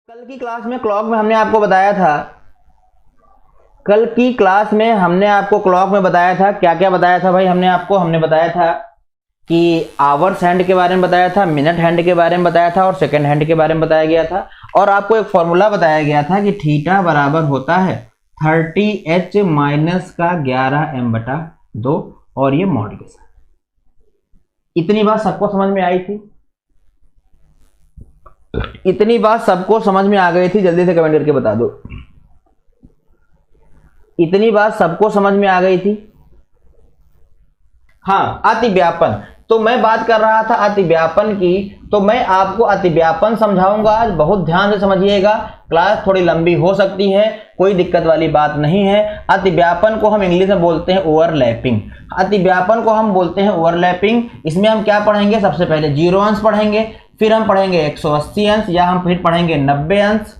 कल की क्लास में क्लॉक में हमने आपको बताया था, कल की क्लास में हमने आपको क्लॉक में बताया था, क्या क्या बताया था भाई हमने बताया था कि आवर्स हैंड के बारे में बताया था, मिनट हैंड के बारे में बताया था और सेकंड हैंड के बारे में बताया गया था। और आपको एक फॉर्मूला बताया गया था कि थीटा बराबर होता है 30h माइनस का 11m/2 और ये मॉड के साथ। इतनी बात सबको समझ में आई थी? इतनी बात सबको समझ में आ गई थी? जल्दी से कमेंट करके बता दो, इतनी बात सबको समझ में आ गई थी? हाँ, अतिव्यापन। तो मैं बात कर रहा था अतिव्यापन की, तो मैं आपको अतिव्यापन समझाऊंगा आज। बहुत ध्यान से समझिएगा, क्लास थोड़ी लंबी हो सकती है, कोई दिक्कत वाली बात नहीं है। अतिव्यापन को हम इंग्लिश में बोलते हैं ओवरलैपिंग। अतिव्यापन को हम बोलते हैं ओवरलैपिंग। इसमें हम क्या पढ़ेंगे? सबसे पहले 0 अंश पढ़ेंगे, फिर हम पढ़ेंगे 180 अंश, या हम फिर पढ़ेंगे 90 अंश,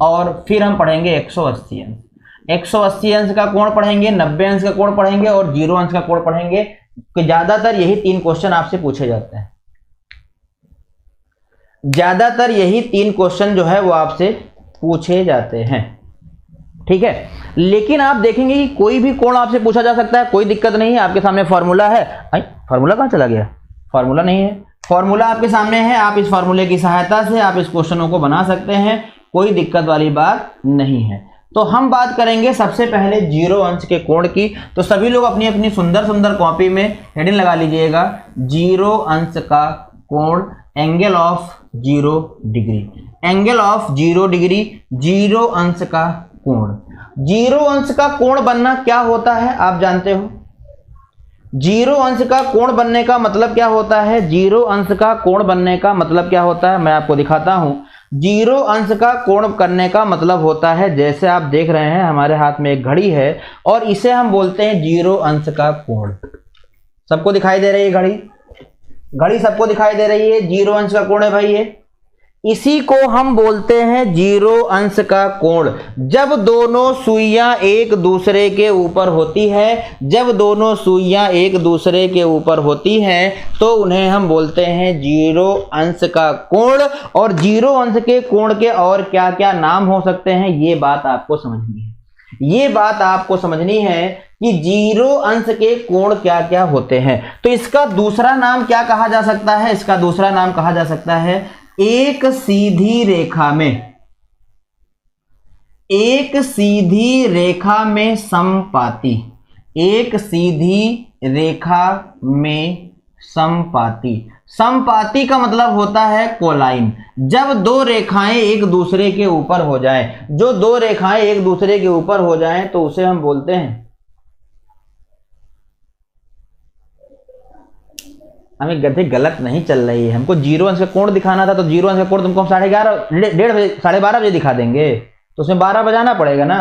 और फिर हम पढ़ेंगे 180 अंश। 180 अंश का कोण पढ़ेंगे, 90 अंश का कोण पढ़ेंगे और 0 अंश का कोण पढ़ेंगे। कि ज्यादातर यही 3 क्वेश्चन आपसे पूछे जाते हैं, ज्यादातर यही 3 क्वेश्चन जो है वो आपसे पूछे जाते हैं, ठीक है। लेकिन आप देखेंगे कि कोई भी कोण आपसे पूछा जा सकता है, कोई दिक्कत नहीं है। आपके सामने फॉर्मूला है। फॉर्मूला कहां चला गया? फॉर्मूला नहीं है, फॉर्मूला आपके सामने है। आप इस फॉर्मूले की सहायता से आप इस क्वेश्चनों को बना सकते हैं, कोई दिक्कत वाली बात नहीं है। तो हम बात करेंगे सबसे पहले 0 अंश के कोण की। तो सभी लोग अपनी अपनी सुंदर सुंदर कॉपी में हेडिंग लगा लीजिएगा, 0 अंश का कोण, angle of 0 degree. Angle of 0 degree, 0 अंश का कोण। 0 अंश का कोण बनना क्या होता है आप जानते हो? 0 अंश का कोण बनने का मतलब क्या होता है? 0 अंश का कोण बनने का मतलब क्या होता है, मैं आपको दिखाता हूं। 0 अंश का कोण करने का मतलब होता है, जैसे आप देख रहे हैं हमारे हाथ में एक घड़ी है और इसे हम बोलते हैं 0 अंश का कोण। सबको दिखाई दे रही है घड़ी? घड़ी सबको दिखाई दे रही है? 0 अंश का कोण है भाई ये। इसी को हम बोलते हैं 0 अंश का कोण। जब दोनों सुइयां एक दूसरे के ऊपर होती है, जब दोनों सुइयां एक दूसरे के ऊपर होती हैं, तो उन्हें हम बोलते हैं 0 अंश का कोण। और 0 अंश के कोण के और क्या क्या नाम हो सकते हैं, ये बात आपको समझनी है। ये बात आपको समझनी है कि 0 अंश के कोण क्या क्या होते हैं। तो इसका दूसरा नाम क्या कहा जा सकता है? इसका दूसरा नाम कहा जा सकता है एक सीधी रेखा में, एक सीधी रेखा में समपाती। एक सीधी रेखा में समपाती। समपाती का मतलब होता है कोलाइन। जब दो रेखाएं एक दूसरे के ऊपर हो जाएं, जो दो रेखाएं एक दूसरे के ऊपर हो जाएं, तो उसे हम बोलते हैं, हमें गधे गलत नहीं चल रही है, हमको 0 अंश का कोण दिखाना था, तो 0 अंश का कोण तुमको हम 11:30 1:30 बजे 12:30 बजे दिखा देंगे, तो उसमें 12 बजाना पड़ेगा ना।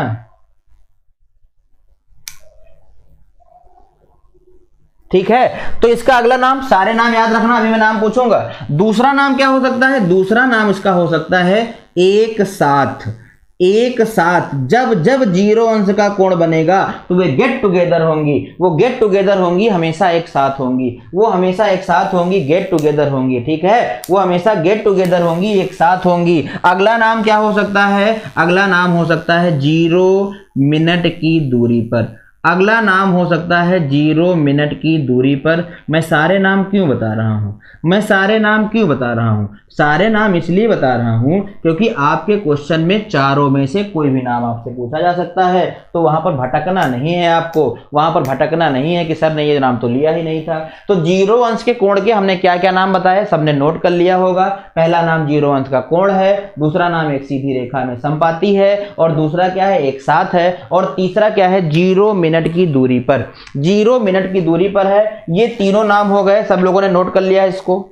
ठीक है, तो इसका अगला नाम, सारे नाम याद रखना, अभी मैं नाम पूछूंगा। दूसरा नाम क्या हो सकता है? दूसरा नाम इसका हो सकता है एक साथ। एक साथ जब जब 0 अंश का कोण बनेगा तो वे गेट टुगेदर होंगी। वो गेट टुगेदर होंगी, हमेशा एक साथ होंगी। वो हमेशा एक साथ होंगी, गेट टुगेदर होंगी। ठीक है, वो हमेशा गेट टुगेदर होंगी, एक साथ होंगी। अगला नाम क्या हो सकता है? अगला नाम हो सकता है 0 मिनट की दूरी पर। अगला नाम हो सकता है 0 मिनट की दूरी पर। मैं सारे नाम क्यों बता रहा हूं? मैं सारे नाम क्यों बता रहा हूं? सारे नाम इसलिए बता रहा हूं क्योंकि आपके क्वेश्चन में चारों में से कोई भी नाम आपसे पूछा जा सकता है, तो वहां पर भटकना नहीं है आपको। वहां पर भटकना नहीं है कि सर ने ये नाम तो लिया ही नहीं था। तो 0 अंश के कोण के हमने क्या क्या नाम बताए, सबने नोट कर लिया होगा। पहला नाम 0 अंश का कोण है, दूसरा नाम एक सीधी रेखा में समपाती है, और दूसरा क्या है? एक साथ है, और तीसरा क्या है? 0 मिनट की दूरी पर। 0 मिनट की दूरी पर है। ये तीनों नाम हो गए, सब लोगों ने नोट कर लिया है इसको?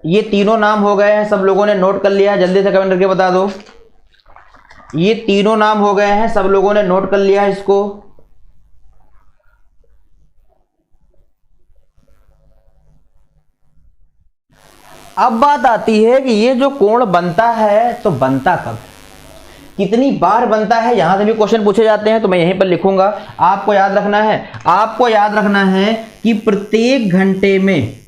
ये तीनों नाम हो गए हैं, सब लोगों ने नोट कर लिया है? जल्दी से कमेंट करके बता दो। ये तीनों नाम हो गए हैं, सब लोगों ने नोट कर लिया है इसको? अब बात आती है कि ये जो कोण बनता है, तो बनता कब, कितनी बार बनता है? यहां से भी क्वेश्चन पूछे जाते हैं, तो मैं यहीं पर लिखूंगा। आपको याद रखना है, आपको याद रखना है कि प्रत्येक घंटे में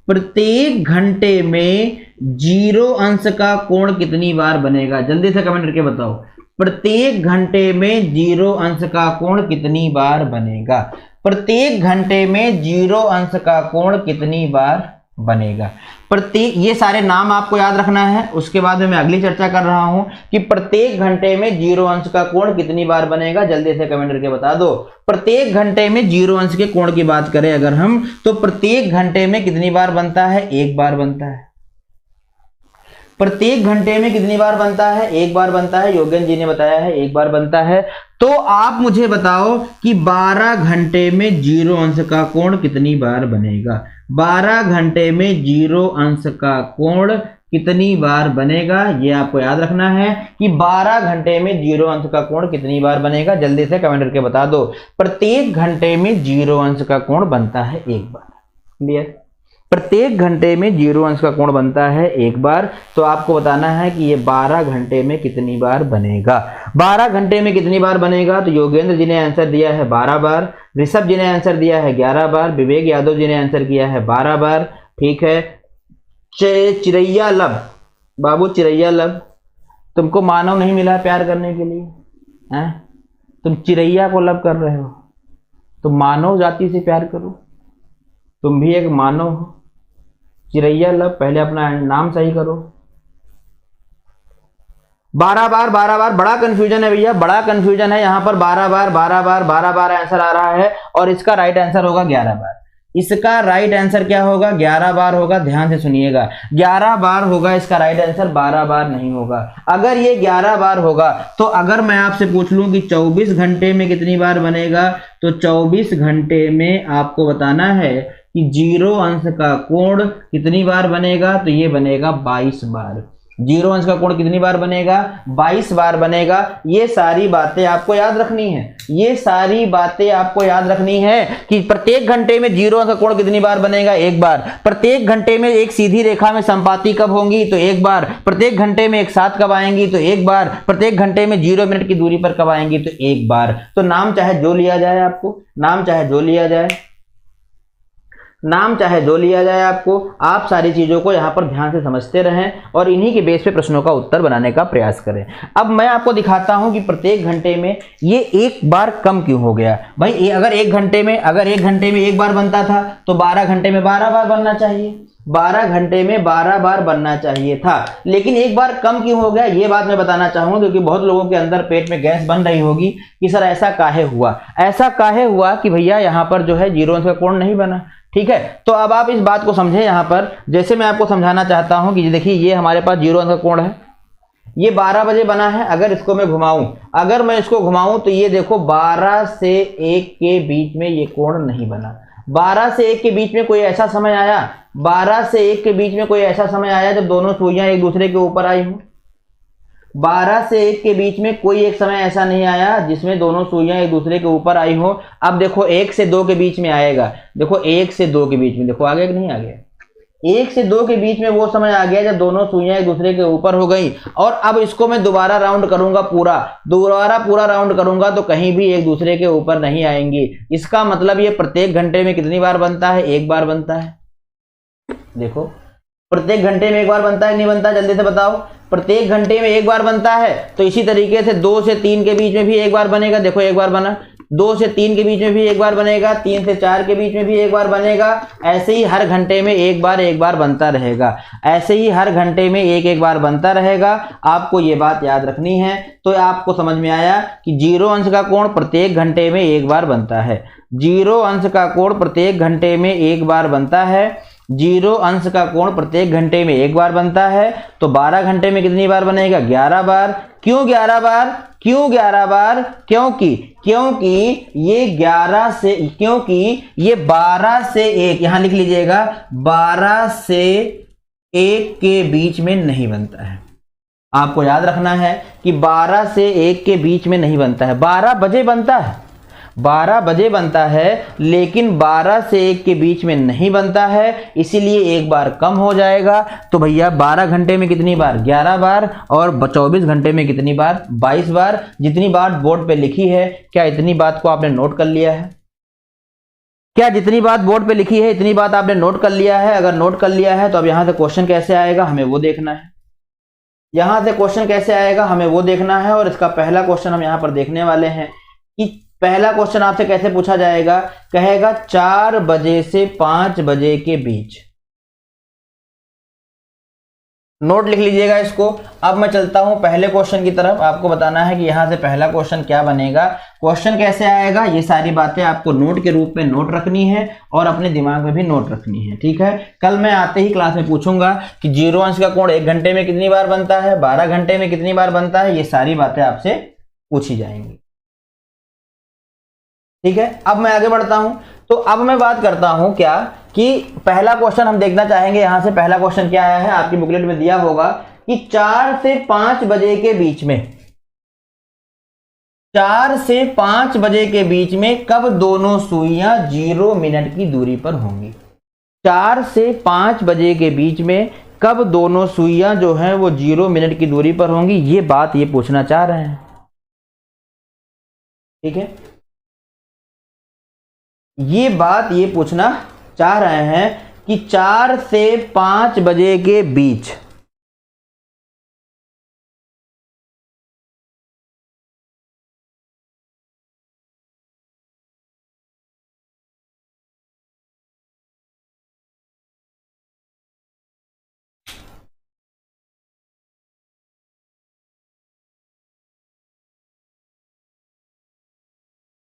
प्रत्येक घंटे में 0 अंश का कोण कितनी बार बनेगा? जल्दी से कमेंट करके बताओ, प्रत्येक घंटे में 0 अंश का कोण कितनी बार बनेगा? प्रत्येक घंटे में 0 अंश का कोण कितनी बार बनेगा? प्रत्येक, ये सारे नाम आपको याद रखना है। उसके बाद में मैं अगली चर्चा कर रहा हूं कि प्रत्येक घंटे में 0 अंश का कोण कितनी बार बनेगा। जल्दी से कमेंट करके बता दो। प्रत्येक घंटे में 0 अंश के कोण की बात करें अगर हम, तो प्रत्येक घंटे में कितनी बार बनता है? एक बार बनता है। प्रत्येक घंटे में कितनी बार बनता है? एक बार बनता है। योगेंद्र जी ने बताया है एक बार बनता है। तो आप मुझे बताओ कि 12 घंटे में 0 अंश का कोण कितनी बार बनेगा? 12 घंटे में 0 अंश का कोण कितनी बार बनेगा? ये आपको याद रखना है कि 12 घंटे में 0 अंश का कोण कितनी बार बनेगा। जल्दी से कमेंट करके बता दो। प्रत्येक घंटे में 0 अंश का कोण बनता है एक बार। क्लियर? प्रत्येक घंटे में 0 अंश का कोण बनता है एक बार। तो आपको बताना है कि ये 12 घंटे में कितनी बार बनेगा। 12 घंटे में कितनी बार बनेगा? तो योगेंद्र जी ने आंसर दिया है 12 बार, ऋषभ जी ने आंसर दिया है 11 बार, विवेक यादव जी ने आंसर किया है 12 बार। ठीक है। चिरैया लब, बाबू चिरैया लब, तुमको मानव नहीं मिला प्यार करने के लिए हैं? तुम चिरैया को लब कर रहे हो। तुम मानव जाति से प्यार करो, तुम भी एक मानव हो। चिरैया लब, पहले अपना नाम सही करो। 12 बार 12 बार, बड़ा कंफ्यूजन है भैया, बड़ा कंफ्यूजन है यहाँ पर। 12 बार 12 बार 12 बार आंसर आ रहा है और इसका राइट आंसर होगा 11 बार। इसका राइट आंसर क्या होगा? 11 बार होगा। ध्यान से सुनिएगा, 11 बार होगा इसका राइट आंसर, 12 बार नहीं होगा। अगर ये 11 बार होगा तो अगर मैं आपसे पूछ लूं कि 24 घंटे में कितनी बार बनेगा, तो 24 घंटे में आपको बताना है कि 0 अंश का कोण कितनी बार बनेगा? तो ये बनेगा 22 बार। 0 अंश का कोण कितनी बार बनेगा? 22 बार बनेगा। ये सारी बातें आपको याद रखनी है। ये सारी बातें आपको याद रखनी है कि प्रत्येक घंटे में 0 अंश का कोण कितनी बार बनेगा? एक बार। प्रत्येक घंटे में एक सीधी रेखा में समपाती कब होंगी? तो एक बार। प्रत्येक घंटे में एक साथ कब आएंगी? तो एक बार। प्रत्येक घंटे में 0 मिनट की दूरी पर कब आएंगी? तो एक बार। तो नाम चाहे जो लिया जाए आपको, नाम चाहे जो लिया जाए, नाम चाहे जो लिया जाए आपको, आप सारी चीजों को यहाँ पर ध्यान से समझते रहें और इन्हीं के बेस पे प्रश्नों का उत्तर बनाने का प्रयास करें। अब मैं आपको दिखाता हूं कि प्रत्येक घंटे में ये एक बार कम क्यों हो गया। भाई अगर एक घंटे में एक बार बनता था तो 12 घंटे में 12 बार बनना चाहिए। 12 घंटे में 12 बार बनना चाहिए था, लेकिन एक बार कम क्यों हो गया, ये बात मैं बताना चाहूंगा, क्योंकि बहुत लोगों के अंदर पेट में गैस बन रही होगी कि सर ऐसा काहे हुआ। ऐसा काहे हुआ कि भैया यहाँ पर जो है 0 अंश का कोण नहीं बना। ठीक है, तो अब आप इस बात को समझें। यहाँ पर जैसे मैं आपको समझाना चाहता हूं कि देखिए ये हमारे पास 0 अंश का कोण है, ये 12 बजे बना है। अगर इसको मैं घुमाऊं, अगर मैं इसको घुमाऊं तो ये देखो 12 से 1 के बीच में ये कोण नहीं बना। 12 से 1 के बीच में कोई ऐसा समय आया, 12 से 1 के बीच में कोई ऐसा समय आया जब दोनों सुइयां एक दूसरे के ऊपर आई हो? 12 से 1 के बीच में कोई एक समय ऐसा नहीं आया जिसमें दोनों सुइयां एक दूसरे के ऊपर आई हो। अब देखो 1 से 2 के बीच में आएगा। देखो 1 से 2 के बीच में, देखो आगे कि नहीं आ गया? 1 से 2 के बीच में वो समय आ गया जब दोनों सुइयां एक दूसरे के ऊपर हो गई। और अब इसको मैं दोबारा राउंड करूंगा, पूरा राउंड करूंगा तो कहीं भी एक दूसरे के ऊपर नहीं आएंगी। इसका मतलब ये प्रत्येक घंटे में कितनी बार बनता है? एक बार बनता है। देखो प्रत्येक घंटे में एक बार बनता है, नहीं बनता? जल्दी से बताओ। प्रत्येक घंटे में एक बार बनता है। तो इसी तरीके से 2 से 3 के बीच में भी एक बार बनेगा। देखो एक बार बना। 2 से 3 के बीच में भी एक बार बनेगा। 3 से 4 के बीच में भी एक बार बनेगा। ऐसे ही हर घंटे में एक बार बनता रहेगा। ऐसे ही हर घंटे में एक बार बनता रहेगा। आपको ये बात याद रखनी है। तो आपको समझ में आया कि 0 अंश का कोण प्रत्येक घंटे में एक बार बनता है। 0 अंश का कोण प्रत्येक घंटे में एक बार बनता है। 0 अंश का कोण प्रत्येक घंटे में एक बार बनता है। तो 12 घंटे में कितनी बार बनेगा? 11 बार। क्यों 11 बार? क्यों 11 बार? क्योंकि ये 12 से, क्योंकि ये 12 से 1, यहां लिख लीजिएगा, 12 से 1 के बीच में नहीं बनता है। आपको याद रखना है कि 12 से 1 के बीच में नहीं बनता है। 12 बजे बनता है, 12 बजे बनता है, लेकिन 12 से 1 के बीच में नहीं बनता है, इसीलिए एक बार कम हो जाएगा। तो भैया 12 घंटे में कितनी बार? 11 बार। और 24 घंटे में कितनी बार? 22 बार। जितनी बात बोर्ड पे लिखी है, क्या इतनी बात को आपने नोट कर लिया है? क्या जितनी बात बोर्ड पे लिखी है इतनी बात आपने नोट कर लिया है? अगर नोट कर लिया है तो अब यहां से क्वेश्चन कैसे आएगा हमें वो देखना है। यहां से क्वेश्चन कैसे आएगा हमें वो देखना है। और इसका पहला क्वेश्चन हम यहां पर देखने वाले हैं कि पहला क्वेश्चन आपसे कैसे पूछा जाएगा। कहेगा 4 बजे से 5 बजे के बीच। नोट लिख लीजिएगा इसको। अब मैं चलता हूं पहले क्वेश्चन की तरफ। आपको बताना है कि यहां से पहला क्वेश्चन क्या बनेगा, क्वेश्चन कैसे आएगा, ये सारी बातें आपको नोट के रूप में नोट रखनी है और अपने दिमाग में भी नोट रखनी है, ठीक है। कल मैं आते ही क्लास में पूछूंगा कि 0 अंश का कोण 1 घंटे में कितनी बार बनता है, 12 घंटे में कितनी बार बनता है, ये सारी बातें आपसे पूछी जाएंगी, ठीक है। अब मैं आगे बढ़ता हूं। तो अब मैं बात करता हूं क्या कि पहला क्वेश्चन हम देखना चाहेंगे। यहां से पहला क्वेश्चन क्या आया है, आपकी बुकलेट में दिया होगा कि 4 से 5 बजे के बीच में, 4 से 5 बजे के बीच में कब दोनों सुइयां 0 मिनट की दूरी पर होंगी। 4 से 5 बजे के बीच में कब दोनों सुइयां जो हैं वो 0 मिनट की दूरी पर होंगी, ये बात ये पूछना चाह रहे हैं, ठीक है। ये बात ये पूछना चाह रहे हैं कि 4 से 5 बजे के बीच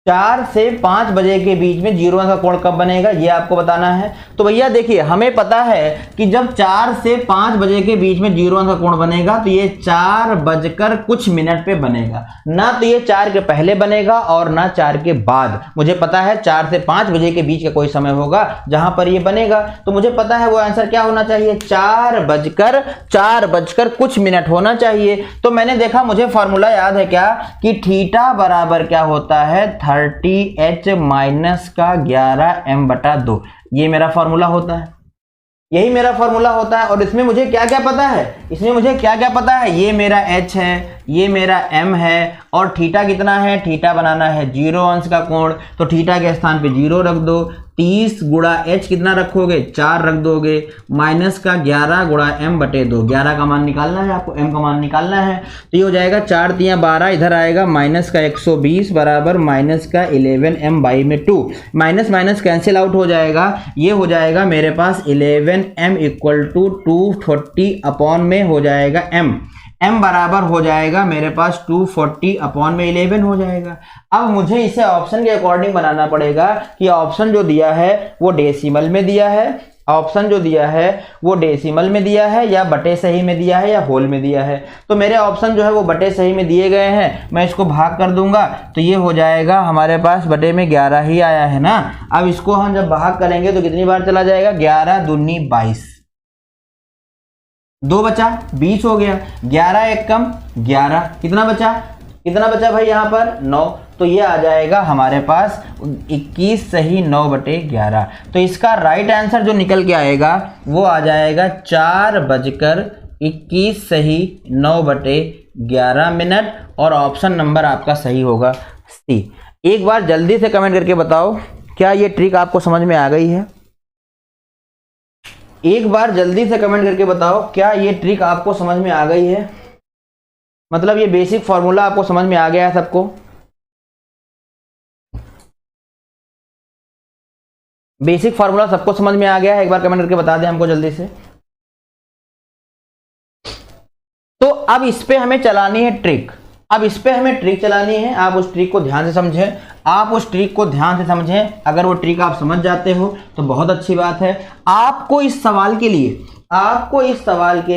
चार से 5 बजे के बीच में 0 अंश का कोण कब बनेगा, ये आपको बताना है। तो भैया देखिए हमें पता है कि जब 4 से 5 बजे के बीच में 0 अंश का कोण बनेगा तो ये 4 बजकर कुछ मिनट पे बनेगा, ना तो ये 4 के पहले बनेगा और ना 4 के बाद। मुझे पता है 4 से 5 बजे के बीच का कोई समय होगा जहां पर ये बनेगा, तो मुझे पता है वो आंसर क्या होना चाहिए, 4 बजकर कुछ मिनट होना चाहिए। तो मैंने देखा, मुझे फॉर्मूला याद है क्या कि थीटा बराबर क्या होता है, 30h माइनस का 11m बटा 2। ये मेरा फॉर्मूला होता है, यही मेरा फॉर्मूला होता है। और इसमें मुझे क्या क्या पता है, इसमें मुझे क्या क्या पता है, ये मेरा h है, ये मेरा m है, और थीटा कितना है, थीटा बनाना है 0 अंश का कोण, तो थीटा के स्थान पे 0 रख दो। 30 गुणा h कितना रखोगे, 4 रख दोगे, माइनस का 11 गुणा m बटे 2। 11 का मान निकालना है आपको, m का मान निकालना है, तो ये हो जाएगा 4 तियां 12, इधर आएगा माइनस का 120 बराबर माइनस का 11m बाई में 2। माइनस माइनस कैंसिल आउट हो जाएगा, ये हो जाएगा मेरे पास 11m इक्वल टू 240 अपॉन में हो जाएगा m बराबर हो जाएगा मेरे पास 240 अपॉन में 11 हो जाएगा। अब मुझे इसे ऑप्शन के अकॉर्डिंग बनाना पड़ेगा कि ऑप्शन जो दिया है वो डेसिमल में दिया है, ऑप्शन जो दिया है वो डेसिमल में दिया है या बटे सही में दिया है या होल में दिया है। तो मेरे ऑप्शन जो है वो बटे सही में दिए गए हैं, मैं इसको भाग कर दूंगा तो ये हो जाएगा हमारे पास बटे में 11 ही आया है ना। अब इसको हम जब भाग करेंगे तो कितनी बार चला जाएगा, 11 दूनी 22, 2 बचा 20 हो गया, 11 एक कम 11, कितना बचा भाई यहाँ पर 9, तो ये आ जाएगा हमारे पास 21 सही 9 बटे 11। तो इसका राइट आंसर जो निकल के आएगा वो आ जाएगा 4 बजकर 21 सही 9 बटे 11 मिनट, और ऑप्शन नंबर आपका सही होगा सी। एक बार जल्दी से कमेंट करके बताओ क्या ये ट्रिक आपको समझ में आ गई है, एक बार जल्दी से कमेंट करके बताओ क्या ये ट्रिक आपको समझ में आ गई है, मतलब ये बेसिक फॉर्मूला आपको समझ में आ गया है सबको। बेसिक फॉर्मूला सबको समझ में आ गया है, एक बार कमेंट करके बता दें हमको जल्दी से। तो अब इस पे हमें चलानी है ट्रिक, अब इस पे हमें ट्रिक चलानी है। आप उस ट्रिक को ध्यान से समझें, आप उस ट्रिक को ध्यान से समझें। अगर वो ट्रिक आप समझ जाते हो तो बहुत अच्छी बात है। आपको इस सवाल के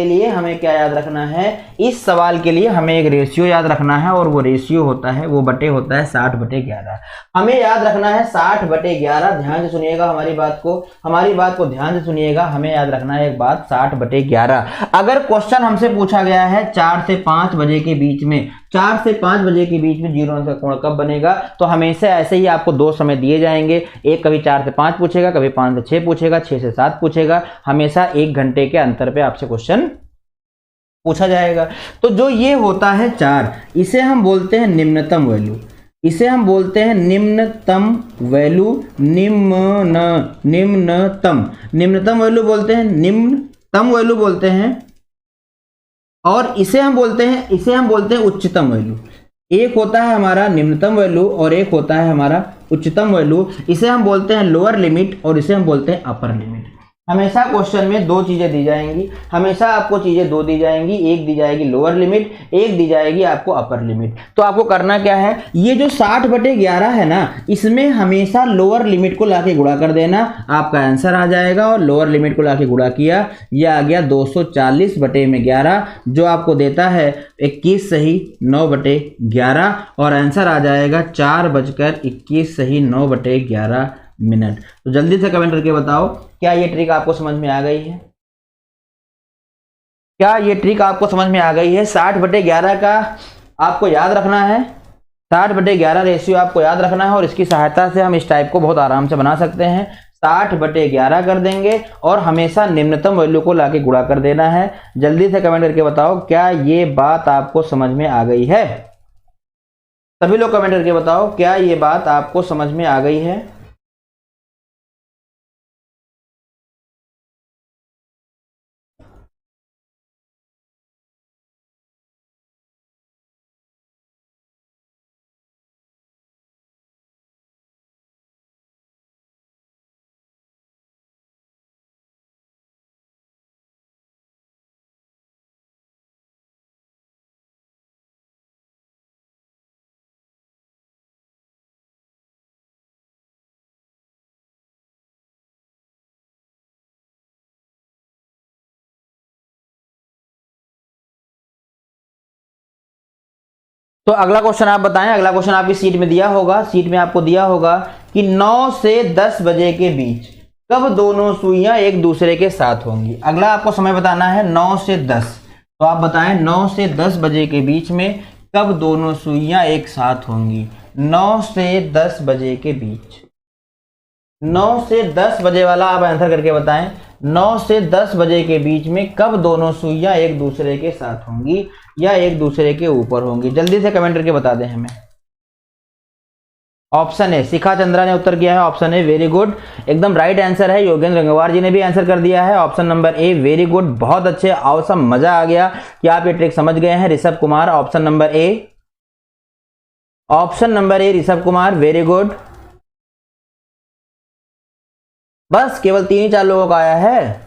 लिए हमें क्या याद रखना है, इस सवाल के लिए हमें एक रेशियो याद रखना है, और वो रेशियो होता है, वो बटे होता है 60 बटे 11। हमें याद रखना है 60 बटे 11। ध्यान से सुनिएगा हमारी बात को ध्यान से सुनिएगा। हमें याद रखना है एक बात, 60 बटे 11। अगर क्वेश्चन हमसे पूछा गया है 4 से 5 बजे के बीच में, 4 से 5 बजे के बीच में 0 अंश का कोण कब बनेगा, तो हमेशा ऐसे ही आपको 2 समय दिए जाएंगे। एक कभी 4 से 5 पूछेगा, कभी 5 से 6 पूछेगा, 6 से 7 पूछेगा, हमेशा 1 घंटे के अंतर पे आपसे क्वेश्चन पूछा जाएगा। तो जो ये होता है 4, इसे हम बोलते हैं निम्नतम वैल्यू, इसे हम बोलते हैं निम्नतम वैल्यू, निम्नतम वैल्यू बोलते हैं, निम्नतम वैल्यू बोलते हैं। और इसे हम बोलते हैं उच्चतम वैल्यू। एक होता है हमारा निम्नतम वैल्यू और एक होता है हमारा उच्चतम वैल्यू। इसे हम बोलते हैं लोअर लिमिट और इसे हम बोलते हैं अपर लिमिट। हमेशा क्वेश्चन में दो चीजें दी जाएंगी, हमेशा आपको चीजें दो दी जाएंगी, एक दी जाएगी लोअर लिमिट, एक दी जाएगी आपको अपर लिमिट। तो आपको करना क्या है, ये जो 60/11 है ना, इसमें हमेशा लोअर लिमिट को लाके गुणा कर देना, आपका आंसर आ जाएगा। और लोअर लिमिट को लाके गुणा किया, यह आ गया 240/11, जो आपको देता है 21 सही 9/11 और आंसर आ जाएगा 4:21 सही 9/11 मिनट। तो जल्दी से कमेंट करके बताओ, क्या ये ट्रिक आपको समझ में आ गई है? क्या ये ट्रिक आपको समझ में आ गई है? 60/11 का आपको याद रखना है, 60/11 रेशियो आपको याद रखना है और इसकी सहायता से हम इस टाइप को बहुत आराम से बना सकते हैं। 60/11 कर देंगे और हमेशा निम्नतम वैल्यू को लाके गुणा कर देना है। जल्दी से कमेंट करके बताओ, क्या ये बात आपको समझ में आ गई है? सभी लोग कमेंट करके बताओ, क्या ये बात आपको समझ में आ गई है? तो अगला क्वेश्चन आप बताएं। अगला क्वेश्चन आपकी सीट में दिया होगा, सीट में आपको दिया होगा कि 9 से 10 बजे के बीच कब दोनों सुइयां एक दूसरे के साथ होंगी। अगला आपको समय बताना है 9 से 10। तो आप बताएं 9 से 10 बजे के बीच में कब दोनों सुइयां एक साथ होंगी। 9 से 10 बजे के बीच, 9 से 10 बजे वाला आप आंसर करके बताएं। 9 से 10 बजे के बीच में कब दोनों सुइयां एक दूसरे के साथ होंगी या एक दूसरे के ऊपर होंगी। जल्दी से कमेंट करके बता दें हमें। ऑप्शन ए, शिखा चंद्रा ने उत्तर किया है ऑप्शन ए, वेरी गुड, एकदम राइट आंसर है। योगेंद्र गंगवार जी ने भी आंसर कर दिया है option number A, very good, बहुत अच्छे, ऑसम, मजा आ गया कि आप ये ट्रिक समझ गए हैं। Rishabh Kumar option number A, option number A Rishabh Kumar, very good. बस केवल 3 ही 4 लोगों का आया है।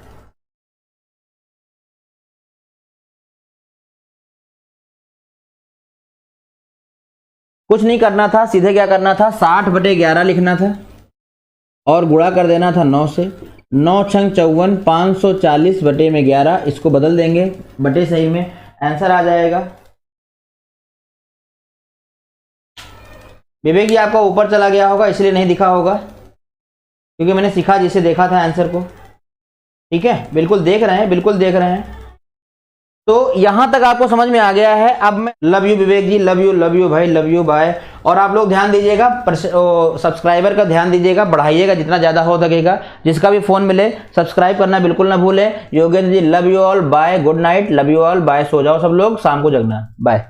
कुछ नहीं करना था, सीधे क्या करना था, 60/11 लिखना था और गुणा कर देना था 9 से। 9 छंग 54, 540/11, इसको बदल देंगे बटे सही में, आंसर आ जाएगा। विवेक जी आपका ऊपर चला गया होगा इसलिए नहीं दिखा होगा, क्योंकि मैंने शिखा जी से देखा था आंसर को। ठीक है, बिल्कुल देख रहे हैं, बिल्कुल देख रहे हैं। तो यहां तक आपको समझ में आ गया है। अब मैं love you Vivek ji, love you भाई, लव यू बाय। और आप लोग ध्यान दीजिएगा, सब्सक्राइबर का ध्यान दीजिएगा, बढ़ाइएगा जितना ज्यादा हो सकेगा। जिसका भी फोन मिले सब्सक्राइब करना बिल्कुल ना भूलें। Yogendra ji love you all, bye, good night, love you all, bye. सो जाओ सब लोग, शाम को जगना, बाय।